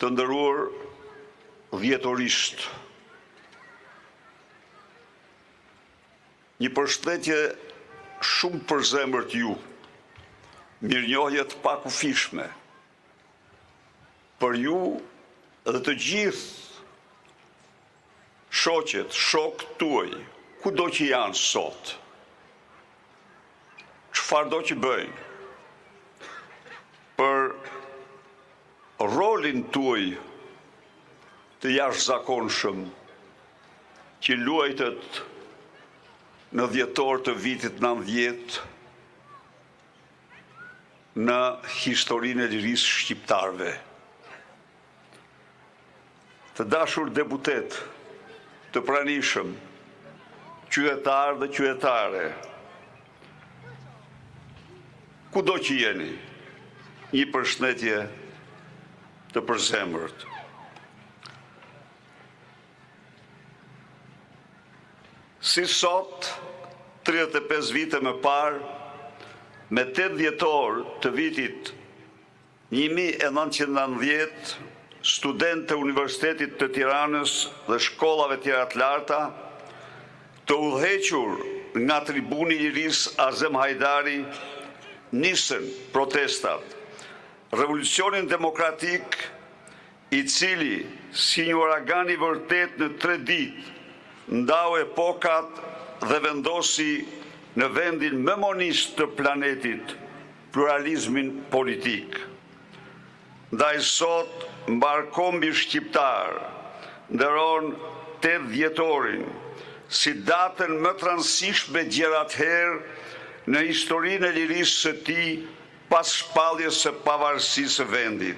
Të nderuar dhjetorisht, një përshëndetje shumë përzemërt ju, mirënjohje të pakufishme për ju dhe të gjithë shoqet, shokët tuaj, kudo që janë sot, çfarë do që bëjnë, për rolin tuaj të jashtëzakonshëm që luajtët në dhjetor të vitit 90 në historinë e lirisë shqiptarëve. Të dashur deputet, të pranishëm, qytetarë dhe qytetare, kudo që jeni, një përshëndetje të përzemërt. Si sot, 35 vite më parë, me 8 dhjetor të vitit 1990, studentë të Universitetit të Tiranës dhe shkollave tjera të larta, të udhëhequr nga tribuni i lirisë Azem Hajdari, nisën protestat. Revolucionin demokratik, i cili si një uragan i vërtet në 3 ditë ndau epokat dhe vendosi në vendin më monist të planetit pluralizmin politik. Ndaj sot mbar kombi shqiptar nderon 8 dhjetorin si datën më të rëndësishme gjëratëherë në historinë e lirisë së tij pas shpalljes së pavarësisë së vendit.